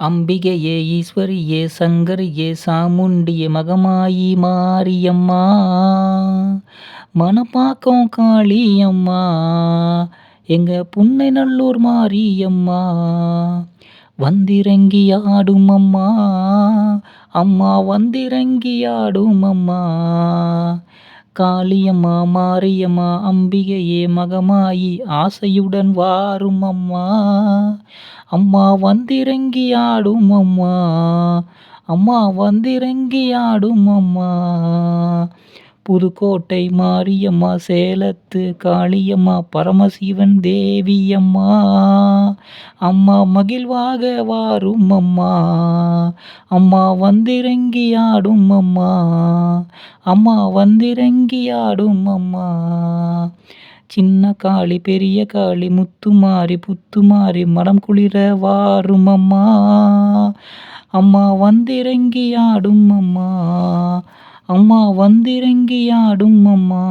அம்பிகையே ஈஸ்வரியே சங்கரியே சாமுண்டியே மகமாயி மாரியம்மா மணப்பாக்கம் காளியம்மா எங்க புன்னைநல்லூர் மாரியம்மா வந்திறங்கி ஆடும் அம்மா அம்மா வந்திறங்கி ஆடும் அம்மா காளியம்மா மாரியம்மா அம்பிகையே மகமாயி ஆசையுடன் வாரும் அம்மா அம்மா வந்திறங்கி ஆடும் அம்மா அம்மா வந்திறங்கி ஆடும் அம்மா புதுக்கோட்டை மாரியம்மா சேலத்து காளியம்மா பரமசிவன் தேவியம்மா அம்மா மகிழ்வாக வாரும் அம்மா அம்மா வந்திறங்கி ஆடும் அம்மா அம்மா வந்திறங்கி ஆடும் அம்மா சின்ன காளி பெரிய காளி முத்துமாரி புத்துமாரி மனம் குளிர வாரும் அம்மா அம்மா வந்திறங்கி ஆடும் அம்மா அம்மா வந்திறங்கி ஆடும் அம்மா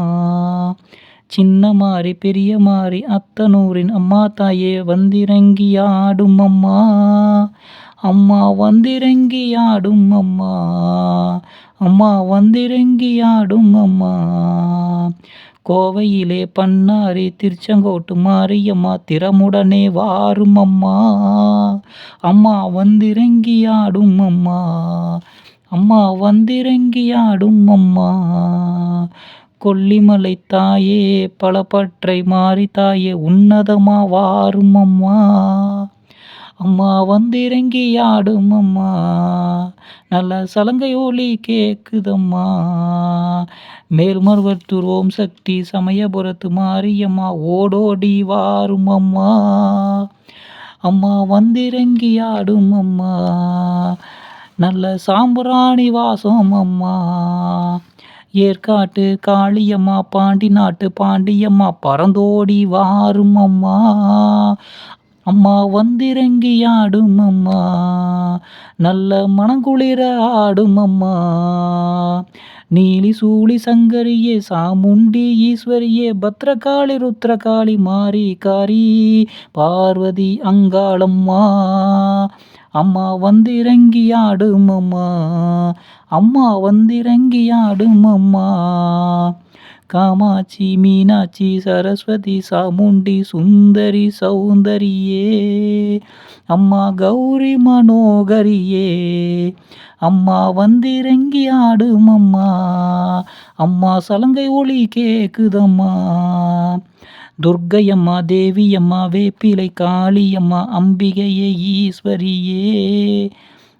சின்ன மாறி பெரிய மாறி அத்தனூரின் அம்மா தாயே வந்திறங்கி ஆடும் அம்மா அம்மா வந்திறங்கி ஆடும் அம்மா அம்மா வந்திறங்கி ஆடும் அம்மா கோவையிலே பண்ணாரி திருச்செங்கோட்டு மாரியம்மா திறமுடனே வாரும் அம்மா அம்மா வந்திறங்கி ஆடும் அம்மா அம்மா வந்திறங்கி ஆடும் அம்மா கொல்லிமலை தாயே பலபற்றை மாறி தாயே உன்னதமா வாரும் அம்மா அம்மா வந்திறங்கி ஆடும் அம்மா நல்ல சலங்கை ஒலி கேக்குதம்மா மேல்மருவத்தூர் ஓம் சக்தி சமயபுரத்து மாரியம்மா ஓடோடி வாரும் அம்மா அம்மா வந்திறங்கி ஆடும் அம்மா நல்ல சாம்பிராணி வாசம் அம்மா ஏற்காட்டு காளியம்மா பாண்டி நாட்டு பாண்டியம்மா பறந்தோடி வாரும் அம்மா அம்மா வந்திறங்கி ஆடும் அம்மா நல்ல மனங்குளிர ஆடும் அம்மா நீலி சூளி சங்கரியே சாமுண்டி ஈஸ்வரியே பத்ரகாளி ருத்ரகாளி மாரி காரி பார்வதி அங்காளம்மா அம்மா வந்திறங்கி ஆடும் அம்மா அம்மா வந்திறங்கி ஆடும் அம்மா காமாட்சி மீனாட்சி சரஸ்வதி சாமுண்டி சுந்தரி சௌந்தரியே அம்மா கௌரி மனோகரியே அம்மா வந்திறங்கி ஆடும் அம்மா அம்மா சலங்கை ஒலி கேக்குதம்மா துர்க்கையம்மா தேவியம்மா வேப்பிலை காளியம்மா அம்பிகையே ஈஸ்வரியே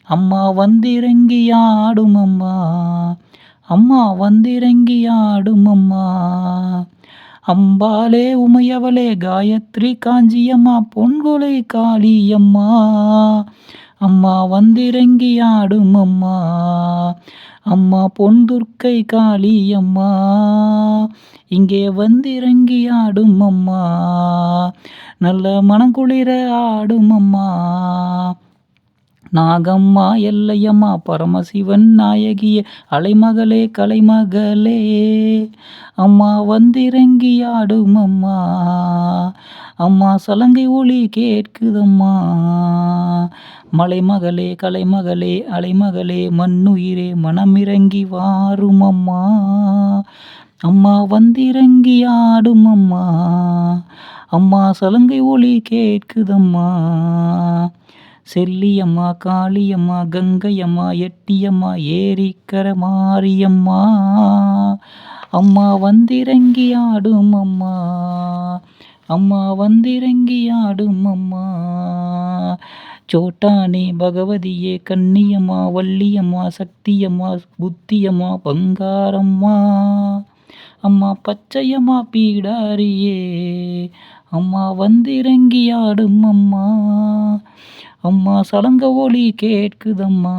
அம்மா வந்திறங்கி ஆடும் அம்மா அம்மா வந்திறங்கி ஆடும் அம்மா அம்பாலே உமையவளே காயத்ரி காஞ்சியம்மா பொன்கொலை காளியம்மா அம்மா வந்திறங்கி ஆடும் அம்மா அம்மா பொன்துர்க்கை காளியம்மா இங்கே வந்திறங்கி ஆடும் அம்மா நல்ல மனங்குளிர ஆடும் அம்மா நாகம்மா எல்லையம்மா பரமசிவன் நாயகியே அலைமகளே கலைமகளே அம்மா வந்திறங்கி ஆடும் அம்மா அம்மா சலங்கை ஒலி கேட்குதம்மா மலைமகளே கலைமகளே அலைமகளே மண்ணுயிரே மனமிறங்கி வாரும் அம்மா அம்மா வந்திறங்கி ஆடும் அம்மா அம்மா சலங்கை ஒலி கேட்குதம்மா செல்லியம்மா காளியம்மா கங்கையம்மா எட்டியம்மா ஏரிக்கர மாரியம்மா அம்மா வந்திறங்கி ஆடும் அம்மா அம்மா வந்திறங்கி ஆடும் அம்மா சோட்டானி பகவதியே கன்னியம்மா வள்ளியம்மா சக்தியம்மா புத்தியம்மா பங்காரம்மா அம்மா பச்சையம்மா பீடாரியே அம்மா வந்திறங்கி ஆடும் அம்மா அம்மா சலங்க ஒலி கேட்குதம்மா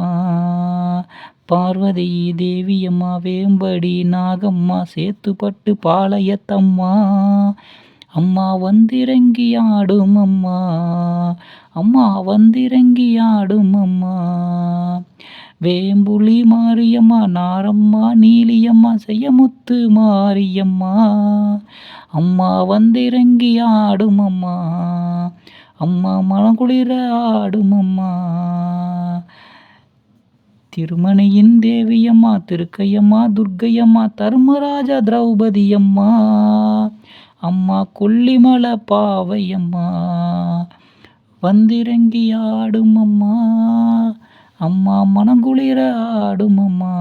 பார்வதி தேவியம்மா வேம்படி நாகம்மா சேத்துப்பட்டு பாளையத்தம்மா அம்மா வந்திறங்கி ஆடும் அம்மா அம்மா வந்திறங்கி ஆடும் அம்மா வேம்புலி மாரியம்மா நாரம்மா நீலியம்மா செய்யமுத்து மாரியம்மா அம்மா வந்திறங்கி ஆடும் அம்மா அம்மா மனங்குளிர ஆடும் அம்மா திருமணியின் தேவியம்மா திருக்கையம்மா துர்க்கையம்மா தர்மராஜா திரௌபதியம்மா அம்மா கொல்லிமலை பாவையம்மா வந்திறங்கி ஆடும் அம்மா அம்மா மனங்குளிர ஆடும் அம்மா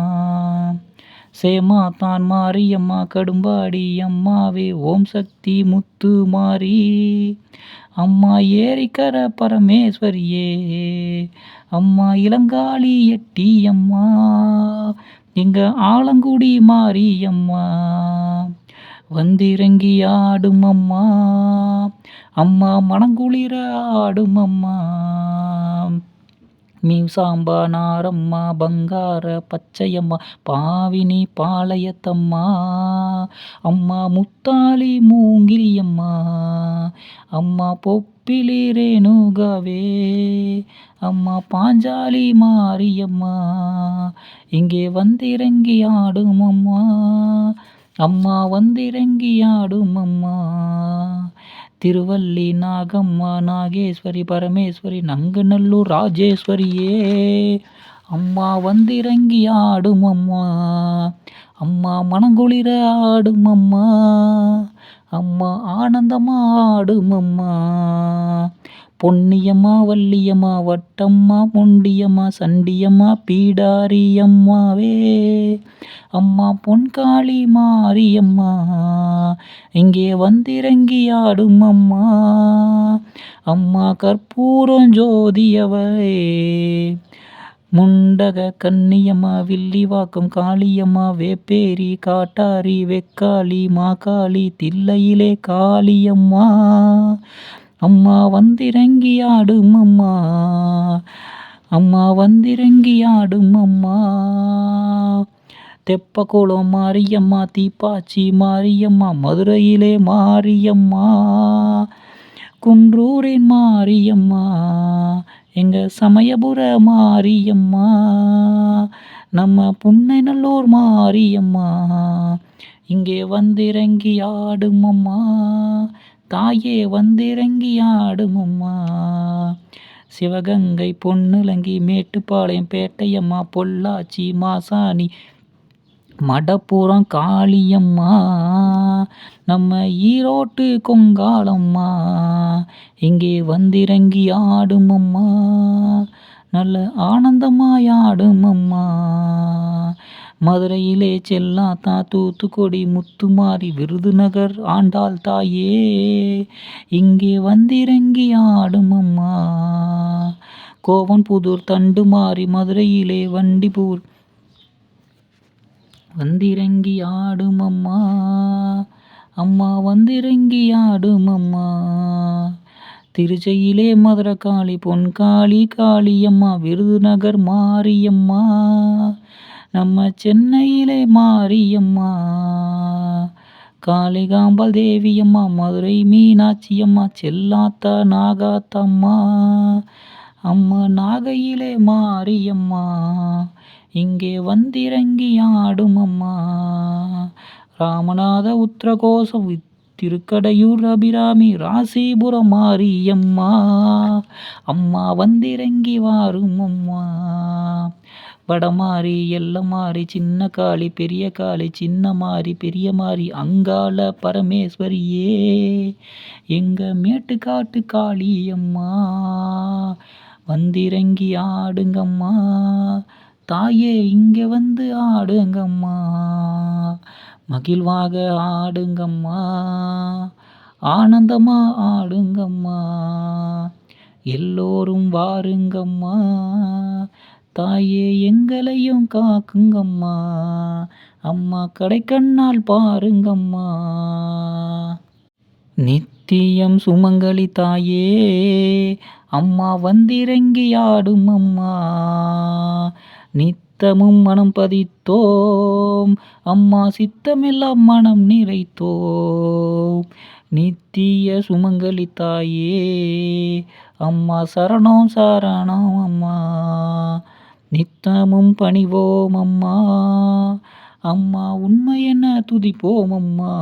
சேமா தான் மாரியம்மா கடும்பாடி அம்மாவே ஓம் சக்தி முத்து மாரி அம்மா ஏரிக்கர பரமேஸ்வரியே அம்மா இளங்காளி எட்டி அம்மா எங்க ஆலங்குடி மாரியம்மா வந்திறங்கி ஆடும் அம்மா அம்மா மனங்குளிர ஆடும் அம்மா மீசாம்பா நாரம்மா பங்கார பச்சையம்மா பாவினி பாளையத்தம்மா அம்மா முத்தாளி மூங்கிலியம்மா அம்மா பொப்பிலி ரேணுகாவே அம்மா பாஞ்சாலி மாரியம்மா இங்கே வந்திறங்கி ஆடும் அம்மா அம்மா வந்திறங்கி ஆடும் அம்மா திருவள்ளி நாகம்மா நாகேஸ்வரி பரமேஸ்வரி நங்கநல்லூர் ராஜேஸ்வரியே அம்மா வந்திறங்கி ஆடும் அம்மா அம்மா மனங்குளிர ஆடும் அம்மா அம்மா ஆனந்தமா ஆடும் அம்மா பொன்னியம்மா வள்ளியம்மா வட்டம்மா பொண்டியம்மா சண்டியம்மா பீடாரியம்மாவே அம்மா பொன்காளி மாரியம்மா இங்கே வந்திறங்கி ஆடும் அம்மா அம்மா கற்பூரம் ஜோதியவரே முண்டக கன்னியம்மா வில்லிவாக்கம் காளியம்மா வேப்பேரி காட்டாரி வெக்காளி மாகாளி தில்லையிலே காளியம்மா அம்மா வந்திறங்கி ஆடும் அம்மா அம்மா வந்திறங்கி ஆடும் அம்மா தெப்பக்குளம் மாரியம்மா தீப்பாச்சி மாரியம்மா மதுரையிலே மாரியம்மா குன்றூரின் மாரியம்மா எங்க சமயபுர மாரியம்மா நம்ம புன்னைநல்லூர் மாரியம்மா இங்கே வந்திறங்கி ஆடும் அம்மா தாயே வந்திறங்கி ஆடும் அம்மா சிவகங்கை பொன்னுலங்கி மேட்டுப்பாளையம் பேட்டையம்மா பொள்ளாச்சி மாசாணி மடப்புறம் காளியம்மா நம்ம ஈரோட்டு கொங்காளம்மா இங்கே வந்திறங்கி ஆடும் அம்மா நல்ல ஆனந்தமாய் ஆடும் அம்மா மதுரையிலே செல்லாத்தா தூத்துக்குடி முத்துமாரி விருதுநகர் ஆண்டாள் தாயே இங்கே வந்திறங்கி ஆடும் அம்மா கோவன்புதூர் தண்டுமாரி மதுரையிலே வண்டிபூர் வந்திறங்கி ஆடும் அம்மா அம்மா வந்திறங்கி ஆடும் அம்மா திருச்செயிலே மதுரகாளி பொன்காளி காளியம்மா விருதுநகர் மாரியம்மா நம்ம சென்னையிலே மாரியம்மா காளிகாம்பாள் தேவியம்மா மதுரை மீனாட்சியம்மா செல்லாத்தா நாகாத்தம்மா அம்மா நாகையிலே மாரியம்மா இங்கே வந்திறங்கி ஆடும் அம்மா ராமநாத உத்திரகோசம் திருக்கடையூர் அபிராமி ராசிபுரம் மாரியம்மா அம்மா வந்திறங்கி வாரும் அம்மா வடமாரி எல்லமாரி சின்ன காளி பெரிய காளி சின்ன மாரி பெரிய மாரி அங்காள பரமேஸ்வரியே எங்க மேட்டுக்காட்டு காளியம்மா வந்திறங்கி ஆடுங்கம்மா தாயே இங்கே வந்து ஆடுங்கம்மா மகிழ்வாக ஆடுங்கம்மா ஆனந்தமா ஆடுங்கம்மா எல்லோரும் வாருங்கம்மா தாயே எங்களையும் காக்குங்கம்மா அம்மா கடைக்கண்ணால் பாருங்கம்மா நித்தியம் சுமங்கலி தாயே அம்மா வந்திறங்கி ஆடும் அம்மா நித்தமும் மனம் பதித்தோம் அம்மா சித்தமெல்லாம் மனம் நிறைத்தோம் நித்திய சுமங்கலி தாயே அம்மா சரணம் சரணம் அம்மா நித்தமும் பணிவோம் அம்மா அம்மா உண்மை என்ன துதிப்போம் அம்மா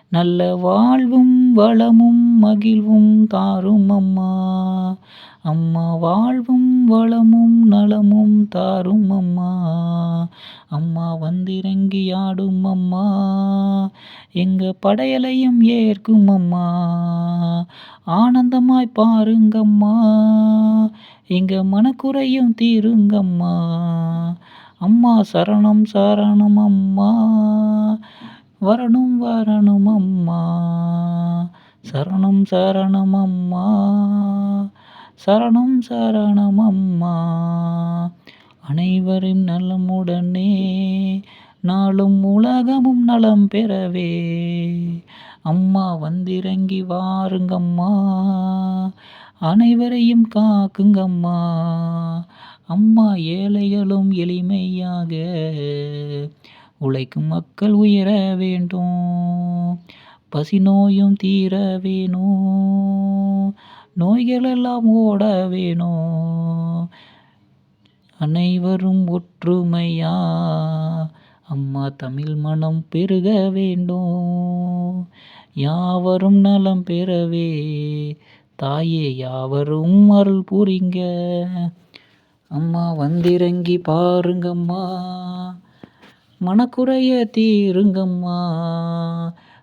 நல்ல வாழ்வும் வளமும் மகிழ்வும் தாரும் அம்மா அம்மா வாழ்வும் வளமும் நலமும் தாரும் அம்மா. அம்மா வந்திறங்கி ஆடும் அம்மா. எங்க படையலையும் ஏற்கும் அம்மா. ஆனந்தமாய் பாருங்கம்மா. எங்க மனக்குறையும் தீருங்கம்மா. அம்மா சரணம் சரணம் அம்மா. வரணும் வரணும் அம்மா. சரணம் சரணம் அம்மா. சரணம் சரணம் அம்மா. அனைவரும் நலமுடனே நாளும் உலகமும் நலம் பெறவே அம்மா வந்திறங்கி வாருங்கம்மா. அனைவரையும் காக்குங்கம்மா. அம்மா ஏழைகளும் எளிமையாக உழைக்கும் மக்கள் உயர வேண்டும். பசி நோயும் தீர வேணும். நோய்களெல்லாம் ஓட வேணும். அனைவரும் ஒற்றுமையா அம்மா தமிழ் மனம் பெருக வேண்டும். யாவரும் நலம் பெறவே தாயே யாவரும் அருள் புரிங்க. அம்மா வந்திறங்கி பாருங்கம்மா. மனக்குறைய தீருங்கம்மா.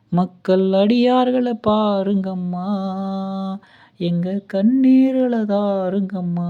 மக்கள் அடியார்களை பாருங்கம்மா. எங்க கண்ணீரில் தாருங்கம்மா.